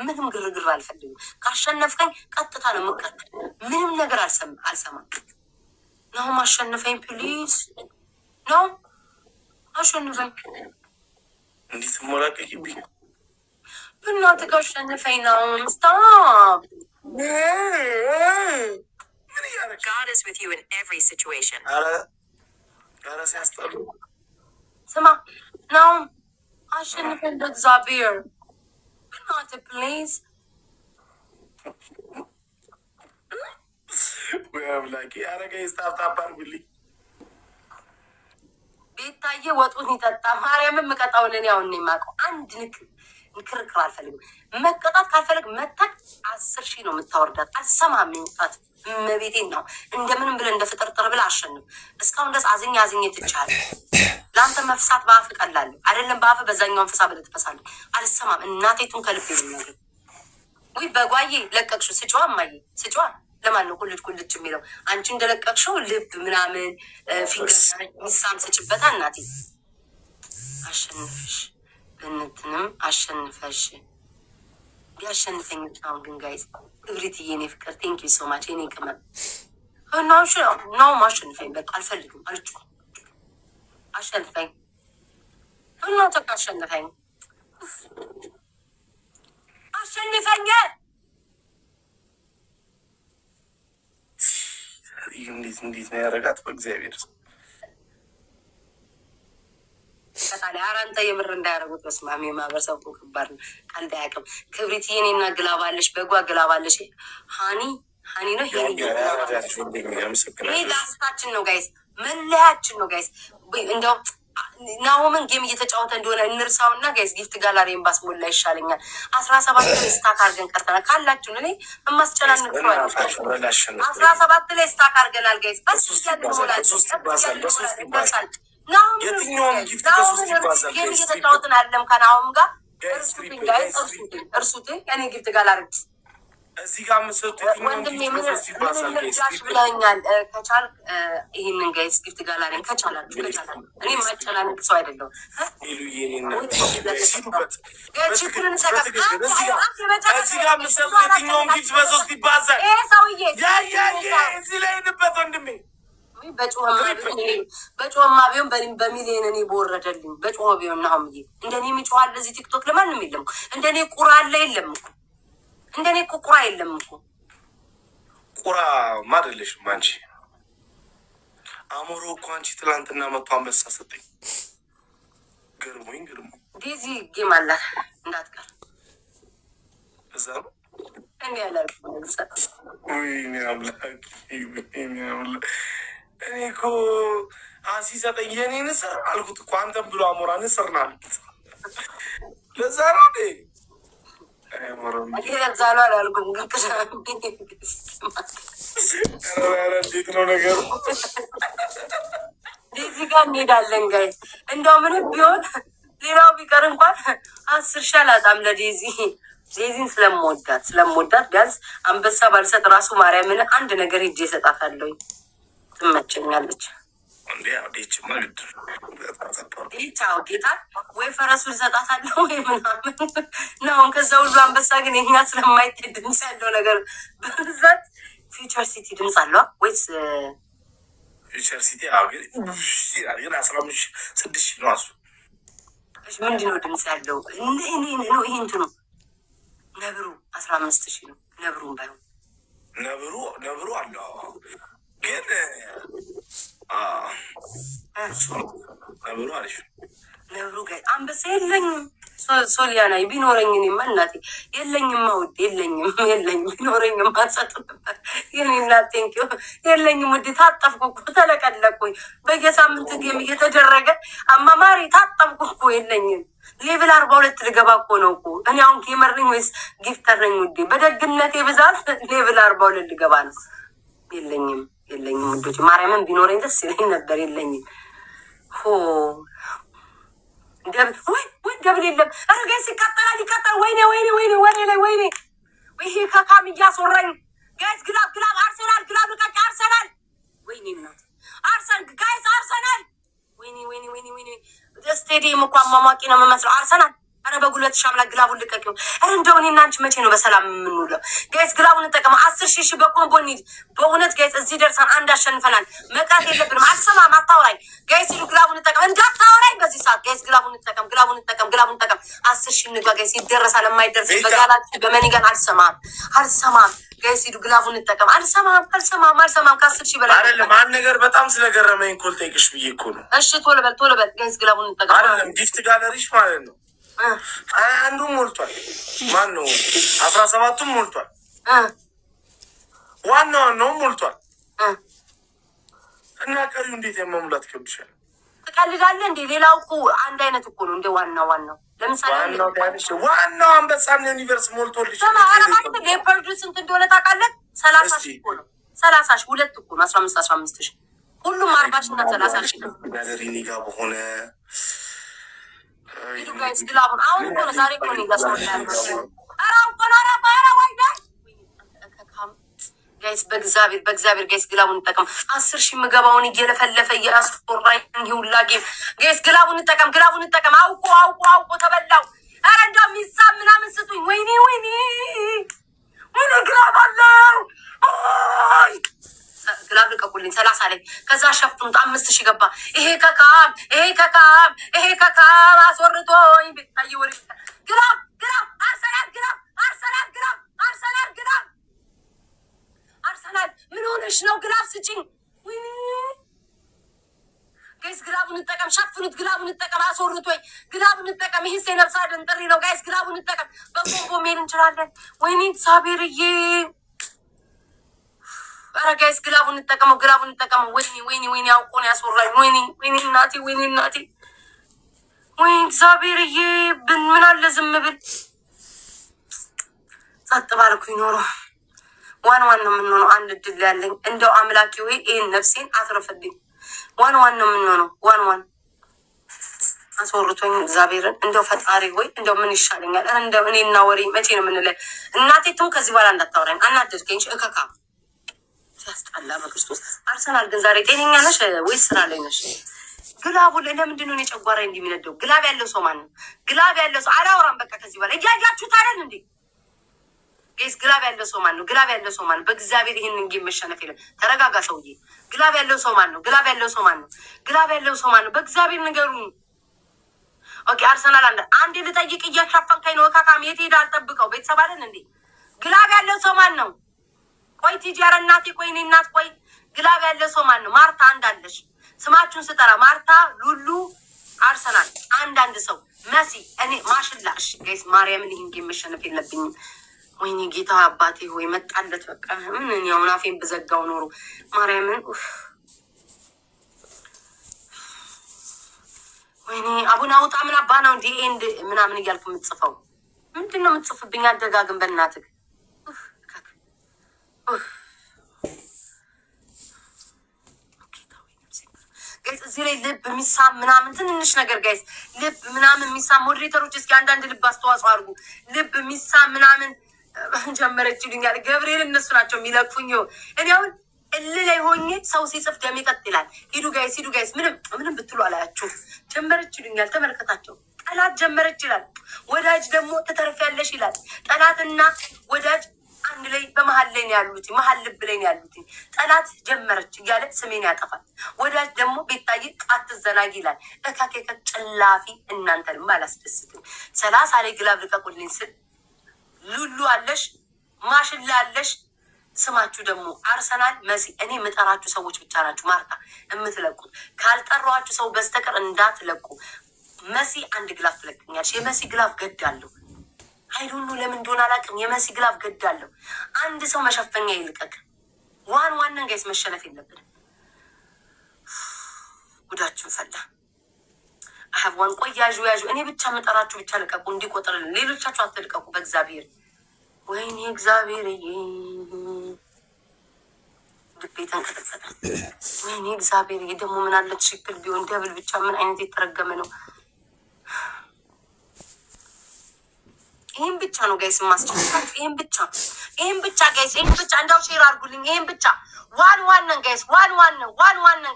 ምንም ግርግር አልፈልግም። ካሸነፍከኝ ቀጥታ ነው የምቀጥል። ምንም ነገር አልሰማም። ነው ማሸነፈኝ ፕሊዝ ነው አሸንፈኝ። እንዴት ሞላቀቂብኝ እናት ካሸነፈኝ ነው ስታፕ God is with you in every situation. ኧረ ሲያስጠሉ ስማ ነው አሸንፈኝ በእግዚአብሔር እናት ፕሊዝ ወይ አምላኬ። ኧረ ጋይስ ታፕ አድርጉልኝ። ቤታዬ ወጡን ይጠጣ ማርያምን የምቀጣውን እኔ አሁን ነው የማውቀው። አንድ ክርክር አልፈልግም። መቀጣት ካልፈልግ መታቅ 10,000 ነው የምታወርዳት። አልሰማም ይውጣት መቤቴን ነው እንደምንም ብለህ እንደ ፍጥርጥር ብለህ አሸንፍ። እስካሁን ድረስ አዝኜ ትቻለ። ለአንተ መፍሳት በአፍ ቀላለሁ አይደለም። በአፍ በዛኛውን ፍሳ ብለህ ትፈሳለህ። አልሰማም እናቴቱን ከልቤ ነው። ወይ በጓዬ ለቀቅሽው ስጫዋ ማየ ስጫዋ ለማን ነው ቁልጭ የሚለው? አንቺ እንደለቀቅሽው ልብ ምናምን ፊንገር ሚሳም ስጭበታ እናቴ አሸንፈሽ በእንትንም አሸንፈሽ ቢያሸንፈኝ አሁን ግን ጋይዝ ክብሪትዬ የኔ ፍቅር ቴንክ ዩ ሶ ማች የኔ ቅመም ነው ማሸንፈኝ። በቃ አልፈልግም አልጭ አሸንፈኝ እና ተቃ አሸንፈኝ እንዴት ነው ያረጋት? በእግዚአብሔር አራንተ የምር እንዳያረጉት በስማሚ ማህበረሰብ ከባድ ነው። ቀልድ አያውቅም። ክብሪትዬ እኔና ግላባለሽ በጓ ግላባለሽ ሀኒ ነው ይሄ ላስታችን ነው ጋይስ፣ መለያችን ነው ጋይስ። እንደው ናሆምን ጌም እየተጫወተ እንደሆነ እንርሳውና ጋይስ ጊፍት ጋላሪን ባስሞላ ይሻለኛል። 17 ላይ ስታክ አድርገን ቀርተናል። ካላችሁን እኔ የማስጨናንቅ ሰው 17 ላይ ስታክ አድርገናል ጋይስ። የትኛውም ጊፍት ከሶስት ይባዛል ጌም እየተጫወትን አለም ከናሆም ጋር እርሱት እኔ ጊፍት ጋላሪ እዚህ ጋር መሰጡ ወንድሜ ምን ልርዳሽ ብለኛል። ከቻል ይህንን ጋይስ ጊፍት ጋላሪን ከቻላችሁ እኔ ማጨናንቅ ሰው አይደለሁም። ችግርን እዚህ ጋር መሰጡ የትኛውም ጊፍት በሶስት ይባዛል። እዚህ ላይ ንበት ወንድሜ በጮኸማ ቢሆን በሚሊዮን እኔ በወረደልኝ በጮኸ ቢሆን ናሁም እንደኔ የሚጮኸ አለ እዚህ ቲክቶክ ለማንም የለም። እንደኔ ቁራ አለ የለም እኮ እንደኔ እኮ ቁራ የለም እኮ። ቁራ ማደለሽም አንቺ አሞሮ እኮ አንቺ ትላንትና መቶ አንበሳ ሰጠኝ። ገርሞኝ ዴዚ ጌም አላት እንዳትቀር እዛ ነው እኔ ያላልኩ ወይኔ አምላክ እኔ እኮ ሲሰጠኝ የኔ ንስር አልኩት እኮ አንተም ብሎ አሞራ ንስር ና አልኩት። ለዛ ነው እንዴ ዛሉ አላልኩም። እንዴት ነው ነገሩ? ዴዚ ጋር እንሄዳለን ጋይስ። እንደው ምንም ቢሆን ሌላው ቢቀር እንኳን 10,000 አላጣም ለዴዚ። ዴዚን ስለምወዳት ቢያንስ አንበሳ ባልሰጥ ራሱ ማርያምን አንድ ነገር ሄጄ እሰጣታለሁ። ትመቸኛለች። ቻው ጌታ ወይ ፈረሱን እሰጣታለሁ ወይ ምናምን ነው። ከዛ ሁሉ አንበሳ ግን የኛ ስለማይታይ ድምፅ ያለው ነገር በብዛት ፊውቸር ሲቲ ድምፅ አለዋ ወይስ ፊውቸር ሲቲ? ግን 15,600 ነው እሱ። ምንድነው ድምፅ ያለው? ነው ይሄ እንትኑ ነብሩ 15,000 ነው። ነብሩን ባይሆን ነብሩ አለው ግን ነብሩ አሪፍ ነብሩ ጋር አንበሳ የለኝም። ሶሊያና ቢኖረኝ እኔማ እናቴ የለኝም። ውድ የለኝም ቢኖረኝም ማሰጥ ነበር። የኔ እናት ቴንኪው የለኝም ውድ። ታጠፍኩ እኮ ተለቀለኩኝ። በየሳምንት ጌም እየተደረገ አማማሪ ታጠፍኩ እኮ የለኝም። ሌቭል 42 ልገባ እኮ ነው እኮ እኔ አሁን ጌመር ነኝ ወይስ ጊፍተር ነኝ ውዴ? በደግነቴ ብዛት ሌቭል 42 ልገባ ነው። የለኝም ውዶች። ማርያምን ቢኖረኝ ደስ ይለኝ ነበር። የለኝም ገብል የለም። ጋይስ ይቃጠላል። ወይኔ ወሬ ይሄ ከካም እያስወራኝ ጋይስ። ግላብ አርሰናል ግላብ ልቀቅ አርሰናል። ወይኔ እናት ጋይስ አርሰናል። ወይኔ ስቴዲየም እኮ አሟሟቂ ነው የምመስለው። አርሰናል አረ በጉልበት ሻምላ ግላቡን ልቀቂው። አረ እንደው እኔና አንቺ መቼ ነው በሰላም የምንውለው? ጋይስ ግላቡን እንጠቀም። 10,000 በኮምቦ እንሂድ። በእውነት ጋይስ እዚህ ደርሰን አንድ አሸንፈናል። መቅረት የለብንም። አልሰማም፣ አታውራኝ ጋይስ። ሂዱ ግላቡን እንጠቀም። እንዳታውራኝ በዚህ ሰዓት ጋይስ። ግላቡን እንጠቀም፣ ግላቡን እንጠቀም፣ ግላቡን እንጠቀም። 10,000 እንግባ ጋይስ። ይደረሳል። የማይደርስ በጋላጭ በመኒገን አልሰማም፣ አልሰማም ጋይስ። ሂዱ ግላቡን እንጠቀም። አልሰማም፣ አልሰማም፣ አልሰማም። ከ10,000 በላይ አይደለም። አንድ ነገር በጣም ስለገረመኝ ኮል ጠይቅሽ ብዬ እኮ ነው። እሺ ቶሎ በል ጋይስ። ግላቡን እንጠቀም። አይደለም ጊፍት ጋለሪሽ ማለት ነው። አንዱም ሞልቷል። ማን ነው 17ቱም ሞልቷል። ዋናውም ሞልቷል። እና ቀሪው እንዴት የመሙላት ይከብድሻል? ትቀልዳለህ እንዴ? ሌላው እኮ አንድ አይነት እኮ ነው። እንደ ዋናው ለምሳሌ ዋናው አንበሳን ዩኒቨርስ ሞልቶልሽ ሌፐርዱ ስንት እንደሆነ ታውቃለህ? 30,000 እኮ ነው። 30,000 ሁለት እኮ ነው። 15,000 ሁሉም 40,000 እና 30,000 ነው። ጋለሪ ኒጋ በሆነ ሂዱ ጋይስ ግላቡን አሁን እኮ ነው። ዛሬ እኮ ነው ያሰውና ጋይስ በእግዚአብሔር ጋይስ ግላቡን እንጠቀም። 10,000 ምገባውን እየለፈለፈ እያስቆራኝ ሁላ ጌም ጋይስ ግላቡን እንጠቀም። አውቆ ተበላው። ኧረ እንደው ሚሳብ ምናምን ስጡኝ። ወይኔ ግላብ አለው። ግላብ ልቀቁልኝ። 30 ላይ ከዛ ሸፍኑት። 5,000 ገባ። ይሄ ከካም አስወርቶኝ ቤታዬ ወሬ ግላብ አርሰናል ምን ሆነሽ ነው? ግላብ ስጭኝ። ወይኔ ጋይስ ግላቡን እንጠቀም። ሸፍኑት። ግላቡን እንጠቀም። አስወርቶኝ ግላቡን እንጠቀም። ይሄ የነፍስ አድን ጥሪ ነው ጋይስ። ግላቡን እንጠቀም። በኮምቦ መሄድ እንችላለን። ወይኔ ሳቤርዬ ኧረ ጋይስ ግላቡን እንጠቀመው። ወይኔ አውቆ ነው ያስወራኝ። ወይኔ እናቴ ወይ እግዚአብሔርዬ ምን አለ ዝም ብል ጸጥ ባልኩኝ ኖሮ። ዋን ነው የምንሆነው። አንድ እድል ያለኝ እንደው አምላኪ ወይ ይሄን ነፍሴን አትረፍልኝ። ዋን ነው የምንሆነው። ዋን አስወርቶኝ እግዚአብሔርን እንደው ፈጣሪ ወይ እንደው ምን ይሻለኛል? እንደው እኔና ወሬ መቼ ነው የምንለይ? እናቴ ትም ከዚህ በኋላ እንዳታወራኝ። አናደድከኝ። እከካ ሲያስጠላ በክርስቶስ። አርሰናል ግን ዛሬ ጤነኛ ነሽ ወይስ ስራ ላይ ነሽ? ግላቡ ለምንድን ነው የጨጓራ እንደሚነደው? ግላብ ያለው ሰው ማን ነው? ግላብ ያለው ሰው አላወራም። በቃ ከዚህ በኋላ እያያችሁት አይደል እንዴ? ጋይስ ግላብ ያለው ሰው ማን ነው? በእግዚአብሔር ይሄንን ጌም መሸነፍ የለም። ተረጋጋ ሰውዬ። ግላብ ያለው ሰው ማን ነው? በእግዚአብሔር ንገሩ። ኦኬ አርሰናል አንዴ ልጠይቅ። እያሻፈንከኝ ነው። ካካም የት ሄዳ አልጠብቀው። ቤተሰብ አይደል እንዴ? ግላብ ያለው ሰው ማን ነው? ቆይ ቲጂ፣ ኧረ እናቴ ቆይ፣ እኔ እናት ቆይ። ግላብ ያለው ሰው ማን ነው? ማርታ አንዳለሽ። ስማችሁን ስጠራ ማርታ፣ ሉሉ፣ አርሰናል አንድ ሰው መሲ፣ እኔ ማሽላ። እሺ ጋይስ ማርያምን ይሄን ጌም መሸነፍ የለብኝም። ወይኔ ጌታ አባቴ ሆይ መጣለት። በቃ ምን ያው ናፌን በዘጋው ኖሮ ማርያምን። ወይኔ አቡነ አውጣ ምን አባ ነው እንዲ ኤንድ ምናምን እያልክ የምትጽፈው ምንድን ነው የምትጽፍብኝ? አደጋግም በእናትህ። ጋይስ እዚህ ላይ ልብ የሚሳም ምናምን ትንንሽ ነገር ጋይስ፣ ልብ ምናምን የሚሳም ሞዴሬተሮች እስኪ አንዳንድ ልብ አስተዋጽኦ አድርጉ። ልብ የሚሳም ምናምን ጀመረች ይሉኛል። ገብርኤል እነሱ ናቸው የሚለቅፉኝ። እኔ አሁን እልህ ላይ ሆኜ ሰው ሲጽፍ ደም ይቀጥላል። ሂዱ ጋይስ ምንም ብትሉ አላያችሁ። ጀመረች ይሉኛል። ተመልከታቸው። ጠላት ጀመረች ይላል። ወዳጅ ደግሞ ትተርፊያለሽ ይላል። ጠላትና ወዳጅ አንድ ላይ በመሀል ላይ ነው ያሉት፣ መሀል ልብ ላይ ነው ያሉት። ጠላት ጀመረች እያለ ስሜን ያጠፋል። ወዳጅ ደግሞ ቤታዬ አትዘናጊ ይላል። እካኬከ ጭላፊ እናንተንም አላስደስትም። 30 ላይ ግላብ ልቀቁልኝ ስል ሉሉ አለሽ፣ ማሽላ አለሽ። ስማችሁ ደግሞ አርሰናል፣ መሲ። እኔ የምጠራችሁ ሰዎች ብቻ ናችሁ ማርታ የምትለቁት። ካልጠራችሁ ሰው በስተቀር እንዳትለቁ። መሲ አንድ ግላፍ ትለቅኛለች። የመሲ ግላፍ ገዳለሁ። አይዶኑ ለምን እንደሆነ አላውቅም። የመሲ ግላፍ ገዳለሁ። አንድ ሰው መሸፈኛ ይልቀቅ። ዋንን ጋይስ መሸነፍ የለብንም። ጉዳችሁን ፈላ። አሀብዋን ቆይ ያዡ። እኔ ብቻ የምጠራችሁ ብቻ ልቀቁ እንዲቆጥርልን። ሌሎቻችሁ አትልቀቁ በእግዚአብሔር። ወይኔ እግዚአብሔር ልቤ ተንቀጠቀጠ። ወይኔ እግዚአብሔር ደግሞ ምን አለ ትሽክል ቢሆን ደብል ብቻ ምን አይነት የተረገመ ነው። ይሄን ብቻ ነው ጋይስ ማስጨረሻት። ይሄን ብቻ ጋይስ፣ ይሄን ብቻ እንዳው ሼር አድርጉልኝ። ይሄን ብቻ ዋንን ጋይስ፣ ዋንን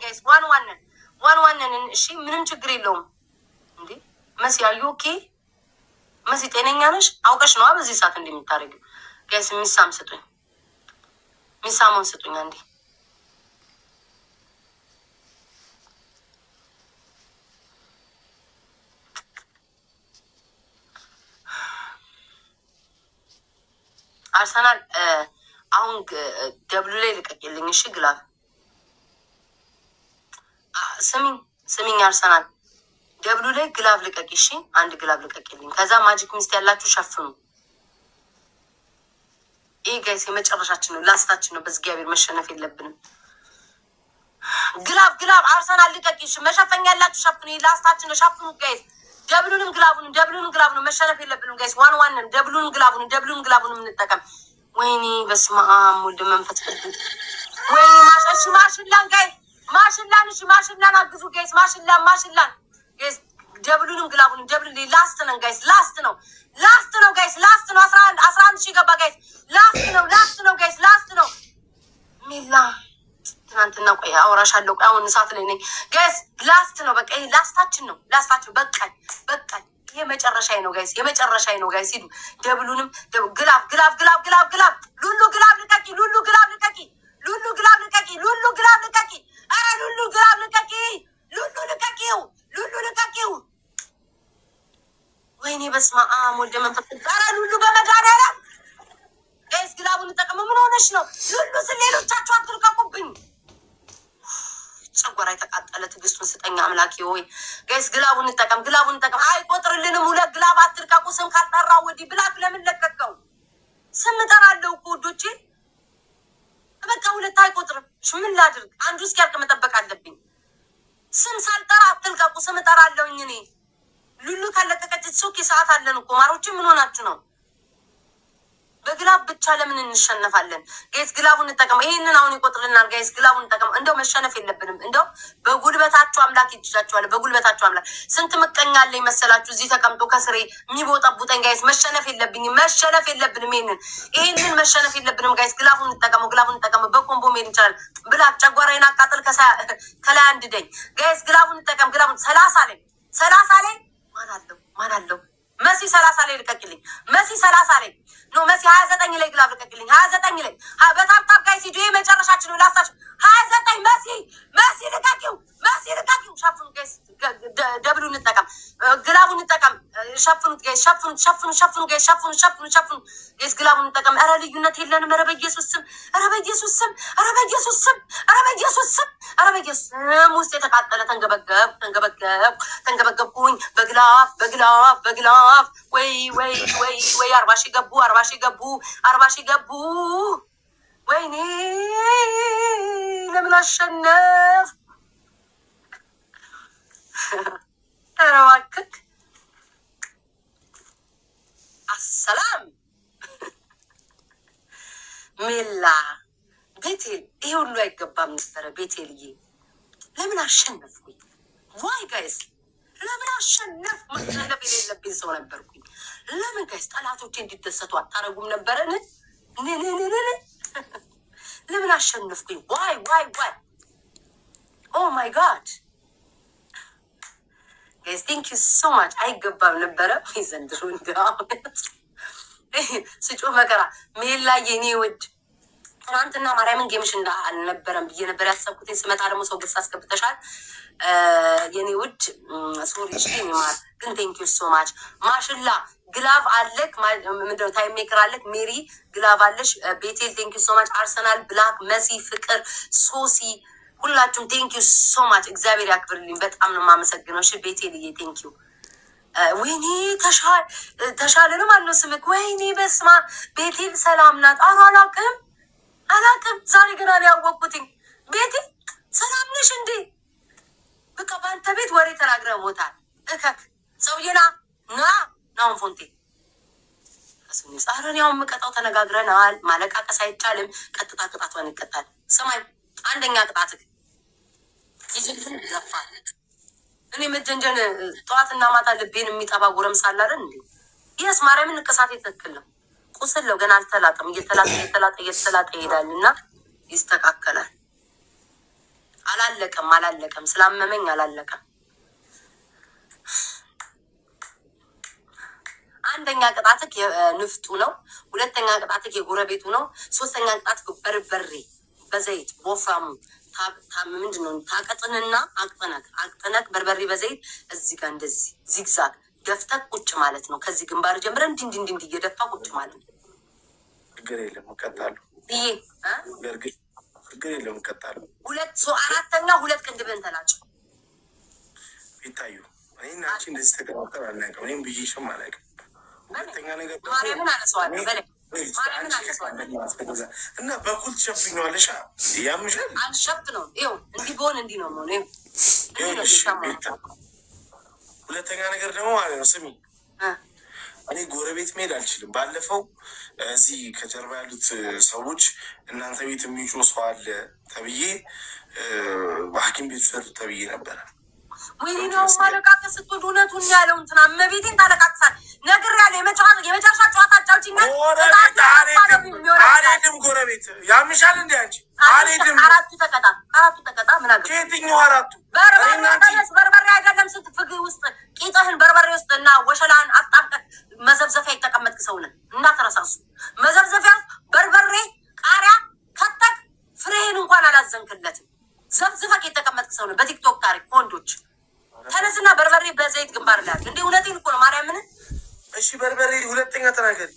ጋይስ፣ ዋንን። እሺ ምንም ችግር የለውም እንዴ መሲ አዩ ኦኬ። መሲ ጤነኛ ነሽ? አውቀሽ ነዋ በዚህ ሰዓት እንደምታደርጊው። ጋይስ ሚሳም ስጡኝ፣ ሚሳሙን ስጡኝ አንዴ። አርሰናል አሁን ደብሉ ላይ ልቀቂልኝ እሺ። ግላብ ስሚኝ አርሰናል ደብሉ ላይ ግላብ ልቀቂ እሺ። አንድ ግላብ ልቀቂልኝ። ከዛ ማጂክ ሚስት ያላችሁ ሸፍኑ። ይህ ጋይስ የመጨረሻችን ነው፣ ላስታችን ነው። በእግዚአብሔር መሸነፍ የለብንም። ግላብ አርሰናል ልቀቂ እሺ። መሸፈኛ ያላችሁ ሸፍኑ። ይህ ላስታችን ነው፣ ሸፍኑ ጋይስ። ደብሉንም ግላቡንም መሸነፍ የለብንም ጋይስ። ዋንን ደብሉንም ግላቡንም እንጠቀም። ወይኔ በስመ አብ ወልድ መንፈስ ቅዱስ። ወይኔ ማሽላን ጋይስ፣ ማሽላን አግዙ ጋይስ። ማሽላን ጋይስ። ደብሉንም ግላቡንም ላስት ነን ጋይስ። ላስት ነው ጋይስ። ላስት ነው 11 ሺህ ገባ ጋይስ። ላስት ነው ጋይስ። ላስት ነው ሚላ ትናንትና ቆይ አወራሻለሁ። ቆይ አሁን እሳት ላይ ነኝ ጋይስ። ላስት ነው በቃ ይሄ ላስታችን ነው። በቃኝ። ይሄ መጨረሻዬ ነው ጋይስ። የመጨረሻዬ ነው ጋይስ። ሂዱ ደብሉንም ግላብ ሉሉ ግላብ ልቀቂ። አረ ሉሉ ግላብ ልቀቂው። ወይኔ በስመ አብ ወልድ መንፈስ ቅዱስ። አረ ሉሉ በመድኃኒዓለም ጋይስ ግላቡን እንጠቀም። ምን ሆነሽ ነው ሉሉ? ሌሎቻችሁ አትልቀቁብኝ። ጨጓራ የተቃጠለ ትዕግስቱን ስጠኝ አምላኬ ሆይ። ጋይስ ግላቡን እንጠቀም። አይቆጥርልንም። 2 ግላብ አትልቀቁ። ስም ካልጠራው ወዲህ ብላክ ለምን ለቀቀው? ስም እጠራለሁ እኮ ወዶቼ። በቃ 2 አይቆጥርም። ምን ላድርግ? አንዱ እስኪያልቅ መጠበቅ አለብኝ። ስም ሳልጠራ አትልቀቁ። ስም እጠራለሁኝ እኔ። ሉሉ ካለቀቀች ሶኪ ሰዓት አለን እኮ ማሮቼ። ምን ሆናችሁ ነው? በግላብ ብቻ ለምን እንሸነፋለን? ጋይስ ግላቡን እንጠቀም። ይሄንን አሁን ይቆጥርልናል ጋይስ። ግላቡን እንጠቀም። እንደው መሸነፍ የለብንም። እንደው በጉልበታችሁ አምላክ ይጅጃችኋል። በጉልበታችሁ አምላክ። ስንት ምቀኛ አለኝ መሰላችሁ እዚህ ተቀምጦ ከስሬ የሚቦጣቡጠኝ ጋይስ። መሸነፍ የለብንም። ይሄንን መሸነፍ የለብንም ጋይስ። ግላቡን እንጠቀመው። በኮምቦ ሜድ ይቻላል። ብላክ ጨጓራዬን አቃጥል ከላይ አንድደኝ ጋይስ። ግላቡን እንጠቀም። 30 ላይ ማን አለው? መሲ 30 ላይ ልቀቅልኝ። መሲ 29 ላይ ግላብ ልቀቅልኝ። 29 ላይ በታብታብ ጋይስ ሂዱ። የመጨረሻችን ነው ላስታችሁ። 29 መሲ ልቀቂው። ሸፍኑ ጋይስ። ደብሉ እንጠቀም። ግላቡን እንጠቀም። ሸፍኑት ጋይስ። ሸፍኑ ጋይስ። ጋይስ ግላቡን እንጠቀም። ኧረ ልዩነት የለንም። ኧረ በኢየሱስ ስም ውስጥ የተቃጠለ ተንገበገብኩኝ በግላብ ወይ 40 ሺህ ገቡ። ወይኔ ለምን አሸነፍ? ኧረ እባክህ አሰላም ሜላ ቤቴል። ይሄ ሁሉ አይገባም ነበረ ቤቴልዬ። ለምን አሸነፍኩኝ? ዋይ ጋይስ ለምን አሸነፍኩ? ማሸነፍ የሌለብኝ ሰው ነበርኩኝ። ለምን ጋይስ ጠላቶቼ እንዲደሰቱ አታረጉም ነበረን? ለምን አሸነፍኩኝ? ዋይ ኦ ማይ ጋድ ጋይስ ቴንክ ዩ ሶ ማች። አይገባም ነበረ ዘንድሮ ስጮ መከራ ሜላ የኔ ውድ። ትናንትና ማርያምን ጌምሽ አልነበረም ብዬ ነበር ያሰብኩት። ስመጣ ደግሞ ሰው ግስ አስገብተሻል የኔ ውድ። ሶሪ የኔ ማር ግን ቴንክ ዩ ሶ ማች። ማሽላ ግላቭ አለክ። ምንድነው ታይም ሜከር አለክ። ሜሪ ግላቭ አለሽ። ቤቴል ቴንክ ዩ ሶ ማች። አርሰናል ብላክ፣ መሲ፣ ፍቅር፣ ሶሲ ሁላችሁም ቴንክ ዩ ሶ ማች። እግዚአብሔር ያክብርልኝ። በጣም ነው የማመሰግነው። እሺ ቤቴልዬ ቴንክ ዩ። ወይኔ ተሻለ ነው ማነው ስምክ? ወይኔ በስማ ቤቴል ሰላም ናት። አሮ አላቅም ዛሬ ገና ነው ያወቅኩትኝ። ቤቴል ሰላም ነሽ እንዴ? በቃ በአንተ ቤት ወሬ ተናግረህ ሞታል። እከክ ሰውዬና ናሁን ፎንቴ ጻረን ያው የምቀጣው ተነጋግረናል። ማለቃቀስ አይቻልም። ቀጥታ ቅጣቷን ይቀጣል። ሰማይ አንደኛ ቅጣትክ ይጅልም ይዘፋል። እኔ መጀንጀን ጠዋትና ማታ ልቤን የሚጠባ ጎረምሳ አለ አይደል እንዴ? ይስ ማርያምን ንቅሳት ትክክል ነው። ቁስል ነው ገና አልተላጠም። እየተላጠ ይሄዳል እና ይስተካከላል። አላለቀም። ስላመመኝ አላለቀም። አንደኛ ቅጣትክ የንፍጡ ነው። ሁለተኛ ቅጣትክ የጎረቤቱ ነው። ሶስተኛ ቅጣትክ በርበሬ በዘይት ወፍራሙ ምንድነው ታቀጥንና አቅጥነክ በርበሬ በዘይት እዚህ ጋር እንደዚህ ዚግዛግ ደፍተክ ቁጭ ማለት ነው። ከዚህ ግንባር ጀምረን እንዲህ እየደፋ ቁጭ ማለት ነው። ችግር የለም እቀጣለሁ። ይሄ ችግር የለም እቀጣለሁ። አራተኛ ሁለት ቅንድብህን ተላጭ ይታዩ። እኔና አንቺ እንደዚህ ተቀጣጠር አናውቅም። እኔም ብዬሽም አላውቅም። ሁለተኛ ነገር ማርያምን አነሳዋለሁ እና በኩል ትሸፍኛለሽ። ያምሻል። አልሸፍት ነው። ይኸው እንዲህ በሆን እንዲህ ነው ሆነ። ሁለተኛ ነገር ደግሞ ማለት ነው ስሚ፣ እኔ ጎረቤት መሄድ አልችልም። ባለፈው እዚህ ከጀርባ ያሉት ሰዎች እናንተ ቤት የሚጮህ ሰው አለ ተብዬ ሐኪም ቤት ውሰዱ ተብዬ ነበረ። ወይኔ ነው ማለቃቀስ ስትወድ እውነቱን ያለው እንትና እመቤቴን ታለቃቅሳል። ነገር ያለ የመጨረሻ ጨዋታ ጫውችና አልሄድም። ጎረቤት ያምሻል እንዴ አንቺ? አልሄድም። አራቱ ተቀጣ ምን አገ ከየትኛው አራቱ? በርበሬ አይደለም ስትፍግ ውስጥ ቂጥህን በርበሬ ውስጥ እና ወሸላን አጣብቀህ መዘብዘፊያ የተቀመጥክ ሰው ነህ። እንዳትረሳሱ መዘብዘፊያ በርበሬ ቃሪያ ከተክ ፍሬህን እንኳን አላዘንክለትም። ዘብዝፈክ የተቀመጥክ ሰው ነህ። በቲክቶክ ታሪክ ወንዶች ተነስና በርበሬ በዘይት ግንባር ላይ እንዴ! እውነቴን እኮ ነው ማርያምን። እሺ በርበሬ ሁለተኛ ተናገሪ።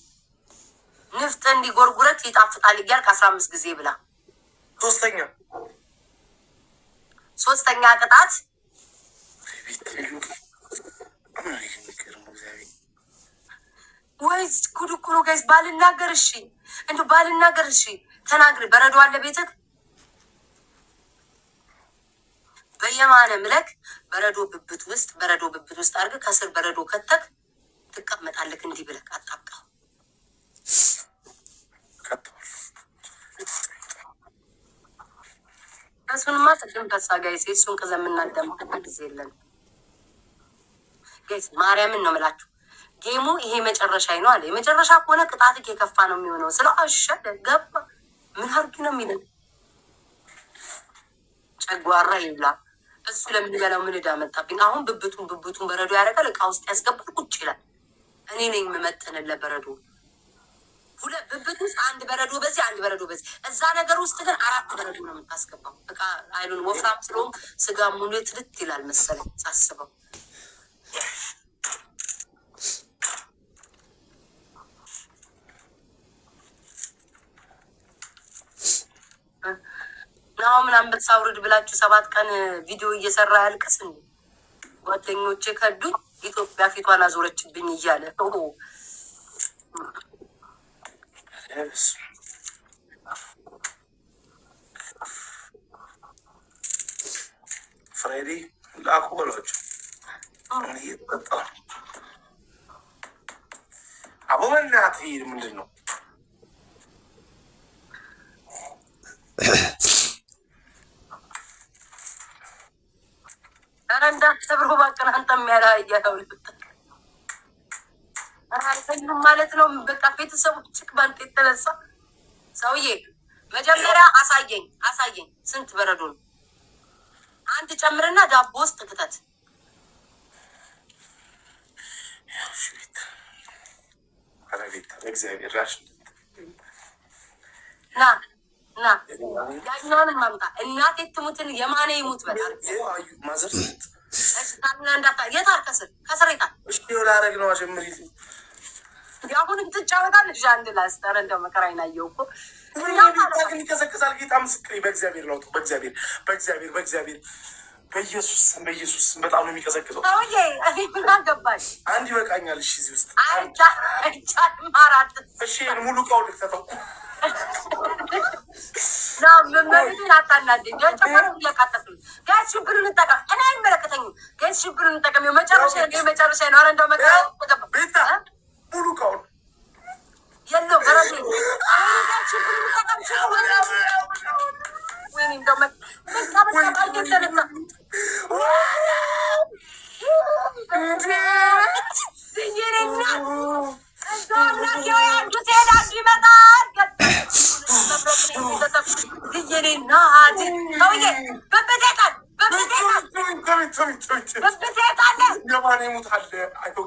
ንፍጥ እንዲጎርጉረት ይጣፍጣል እያልክ 15 ጊዜ ብላ። ሶስተኛ ቅጣት ወይስ ጉድ እኮ ነው ጋይስ። ባልናገር እሺ፣ እንደው ባልናገር እሺ፣ ተናግሪ። በረዶ አለ ቤትክ በየማነ ምለክ በረዶ ብብት ውስጥ አድርገህ ከስር በረዶ ከተክ ትቀመጣለህ። እንዲህ ብለህ አጣብቀው እሱንማ ጥቅም ተሳ ጋይስ እሱን ቅዘምና እንደምትል ጊዜ የለን ጋይስ። ማርያምን ነው የምላችሁ። ጌሙ ይሄ መጨረሻ ነው አለ። የመጨረሻ ከሆነ ቅጣትክ የከፋ ነው የሚሆነው። ስለ አሸደ ገባ ምን አርጊ ነው የሚለው ጨጓራ ይብላ። እሱ ለሚበላው ምን ዕዳ መጣብኝ። አሁን ብብቱን በረዶ ያደርጋል፣ እቃ ውስጥ ያስገባል፣ ቁጭ ይላል። እኔ ነኝ የምመጥንለት በረዶ። ሁለት ብብት ውስጥ አንድ በረዶ በዚህ አንድ በረዶ በዚህ። እዛ ነገር ውስጥ ግን 4 በረዶ ነው የምታስገባው። እቃ አይሉን ወፍራም ስለሆን ስጋ ሙሉ ትልት ይላል መሰለኝ ሳስበው። ናው ምን አንበሳ አውርድ ብላችሁ 7 ቀን ቪዲዮ እየሰራ ያልቅስ እንዴ? ጓደኞቼ ከዱኝ፣ ኢትዮጵያ ፊቷን አዞረችብኝ እያለ ፍራይዴ ላኩ በሏቸው። አቦ በእናትህ ምንድን ነው? እንዳትሰብሮ ባቅን አንተም ያላያለው አልተኙም ማለት ነው። በቃ ቤተሰቦች ባንተ የተነሳ ሰውዬ መጀመሪያ አሳየኝ ስንት በረዶ ነው? አንድ ጨምርና ዳቦ ውስጥ ክተት። ና ያኛውን ማምጣ። እናቴ ትሙትን የማኔ ይሙት በላል የታል ከስር የታል? ላረግ ነው ጀምሪ። አሁን ትጫወታለሽ አንድ ላስጠረ እንደው መከራዬን ናየው እኮ ግን ይቀዘቅዛል። ጌታ ምስክሬ በእግዚአብሔር ለውጡ በእግዚአብሔር በኢየሱስ በጣም ነው የሚቀዘቅዘው። ሰውዬ እኔ ምን አገባሽ? አንድ ይበቃኛል። እሺ እዚህ ውስጥ አይቻልም። 4 እሺ ሙሉ ቀው ልክተተው ና መመሪቱን አታናደኝ። ጨመረ እያቃጠፍኝ ጋይስ ሽብሩን እንጠቀም። እኔ አይመለከተኝም ጋይስ ሽብሩን እንጠቀም። መጨረሻ ነው። አረ እንደው መከራ ቤታ ሙሉ ቀው የለው በረዶ ጋይስ ሽብሩን እንጠቀም። ወይኔ እንደው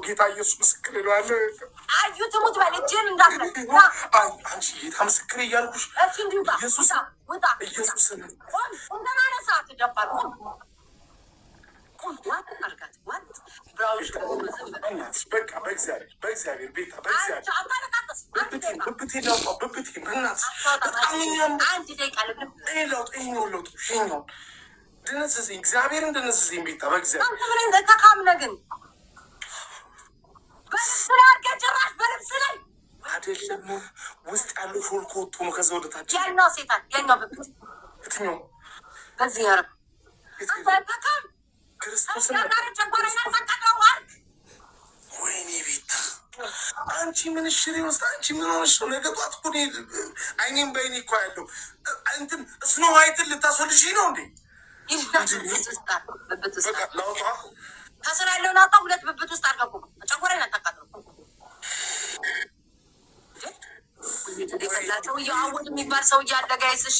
ጌታ ኢየሱስ ምስክር ነው። አዩ ትሙት በልጅን እንዳትለ አንቺ ጌታ ምስክሬ እያልኩሽ ኢየሱስ ኢየሱስ እንደናነሳት ደባል በቃ በእግዚአብሔር ቤታ ደነዘዘኝ እግዚአብሔርን ደነዘዘኝ ቤታ በእግዚአብሔር ተካምነ ግን በልብስ ላይ አድርገህ ጭራሽ በልብስ ላይ አይደለም ውስጥ ያለው ሾልኮ ወጥቶ ነው ከዛ ወደታች ያኛው ሴጣን ያኛው ብብት የትኛው በዚህ ያረብ ተካም ክርስቶስን ወይኔ ቤታ አንቺ ምን ሽሪ ውስጥ አንቺ ምን ሆነሽ ነው? ነገ ጧት እኮ አይኔም በይኔ እኮ ያለው እንትን ስኖ ዋይትን ልታስወልሽ ነው እንዴ? ከስራ ያለውን አውጣ። ሁለት ብብት ውስጥ አድርገው ጨጓራዬን አታቃጥለው። ሰውዬው አወል የሚባል ሰውዬ አለ ጋይስ። እሺ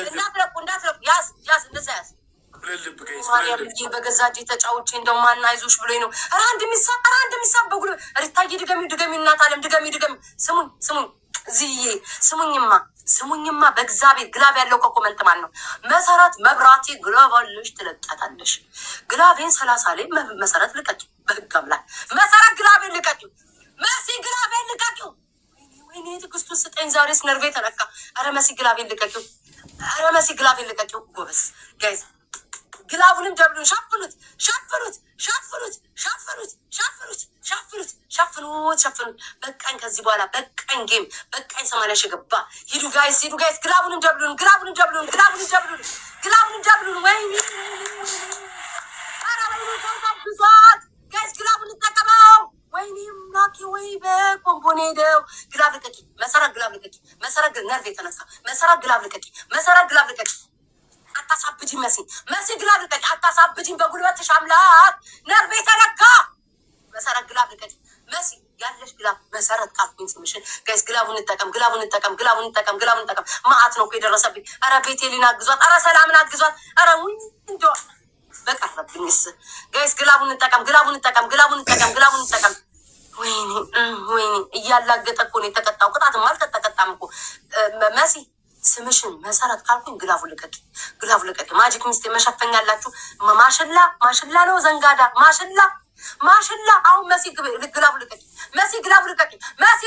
እንዳትለቁ ያዝ እንደዛ ያዝ። ማርያም ልጄ በገዛ እጄ ተጫውቼ እንደው ማን አይዞሽ ብሎኝ ነው። ኧረ አንድ ሚሳብ በጉል ሪታዬ ድገሚ እናት አለም ድገሚ። ስሙኝ ዝዬ ስሙኝማ በእግዚአብሔር ግላብ ያለው ኮመንት ማን ነው? መሰረት መብራቴ ግላብ አለሽ ትለጣታለሽ። ግላቤን 30 ላይ መሰረት ልቀቂ። በህግ አምላክ መሰረት ግላቤን ልቀቂ። መሲ ግላቤን ልቀቂው። ወይኔ ትዕግስቱ ስጠኝ። ዛሬስ ነርቬ ተነካ። ኧረ መሲ ግላቤን ልቀቂው። ጎበስ ጋይዝ ግላቡንም ደብሉን ሸፍኑት። በቃኝ ከዚህ በኋላ በቃኝ። ጌም በቃኝ። 80 ሺህ ገባ። ሂዱ ጋይስ ግላቡንም ደብሉን። ወይኔ ብዛት ጋይስ ግላቡን እንጠቀመው። ወይኔ ምላኬ ወይ በኮምቦኔ ሄደው ግላብ ልቀቂ። መሰረት ግላብ ልቀቂ። መሰረት ነርቭ የተነሳ መሰረት ግላብ ልቀቂ። አታሳብጂኝ መሲ ግላብ ልቀቂ። አታሳብጂኝ በጉልበትሽ አምላክ። ነርቭ የተነካ መሰረት ግላብ ልቀቂ። መሲ ያለሽ ግላብ መሰረት ካልኩኝ ስምሽን ጋይስ ግላቡን እንጠቀም። ማአት ነው እኮ የደረሰብኝ። ኧረ ቤቴሊን አግዟት። ኧረ ሰላምን አግዟት። ኧረ እንደ በቀረብኝስ ጋይስ ግላቡን እንጠቀም። ወይኔ እያላገጠ እኮ ነው የተቀጣው። ቅጣትም አልተቀጣም እኮ መሲ ስምሽን መሰረት ካልኩኝ ግላቡ ልቀቂ። ማጂክ ሚስቴ መሸፈኛ አላችሁ። ማሽላ ነው ዘንጋዳ ማሽላ አሁን መሲ ግላቡ ልቀቂ። መሲ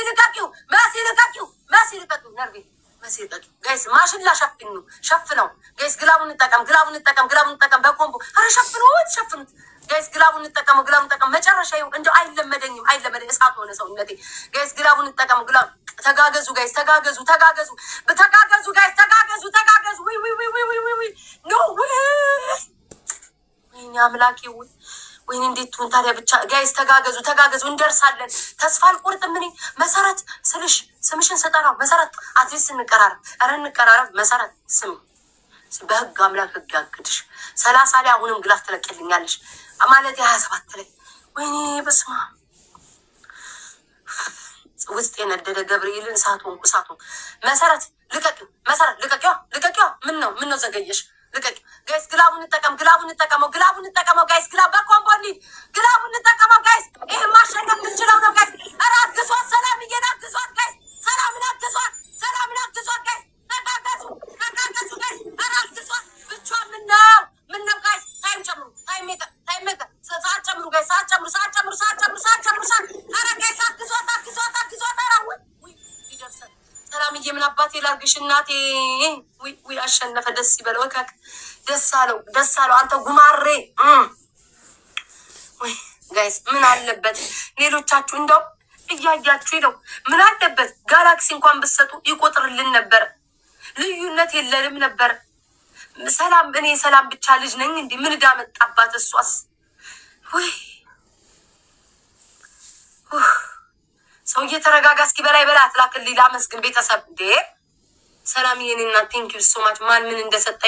ልቀቂው ነርቬ መሲ ልቀቂ ጋይስ። ማሽላ ሸፍነው ጋይስ። ግላቡን እንጠቀም በኮምቦ። ኧረ ሸፍኑት ጋይስ። ግላቡን እንጠቀም መጨረሻ እንደው አይለመደኝም። እሳት ሆነ ሰውነቴ ጋይስ። ግላቡን እንጠቀም። ተጋገዙ ጋይስ። ተጋገዙ ጋይስ። ኖ ወይኔ አምላኬ ወይኔ እንዴት ትሁን ታዲያ? ብቻ ጋይስ ተጋገዙ። እንደርሳለን። ተስፋ አልቆርጥም እኔ መሰረት ስምሽን ስጠራው መሰረት አትሊስት እንቀራረብ። መሰረት ስም በህግ አምላክ ህግ ያግድሽ። 30 ላይ አሁንም ግላፍ ትለቅልኛለሽ ማለት 27 ላይ ወይኔ በስመ አብ ውስጥ የነደደ ገብርኤልን እሳቱ መሰረት ልቀቂው። ምን ነው ዘገየሽ? ልቀቂ ጋይስ። ግላቡን እንጠቀመው ጋይስ። ግላብ በኮምቦ እንሂድ። ግላቡን እንጠቀመው ጋይስ። ይሄ ማሸነፍ የምንችለው ነው ጋይስ። ኧረ አግዟት፣ ሰላምዬን አግዟት ጋይስ። ሰላምን አግዟት ጋይስ። ተጋገዙ ጋይስ። ኧረ አግዟት ብቻ። ምን ነው ጋይስ። ታይም ጨምሩ። ሰዓት ጨምሩ ጋይስ። ኧረ ጋይስ አግዟት። ኧረ ይደርሳል። ሰላምዬ ምን አባቴ ላርግሽ እናቴ። አሸነፈ። ደስ ይበለው። ወካክ ደስ አለው። አንተ ጉማሬ ጋይስ ምን አለበት ሌሎቻችሁ እንደው እያያችሁ ነው። ምን አለበት ጋላክሲ እንኳን ብትሰጡ ይቆጥርልን ነበር። ልዩነት የለንም ነበር። እኔ ሰላም ብቻ ልጅ ነኝ እንዲህ ምን ዕዳ መጣባት እሷስ። ሰው እየተረጋጋ እስኪ በላይ አትላክልኝ። ላመስግን ቤተሰብ እንዴ ሰላም የኔና ቴንኪው ሶ ማች ማን ምን እንደሰጠ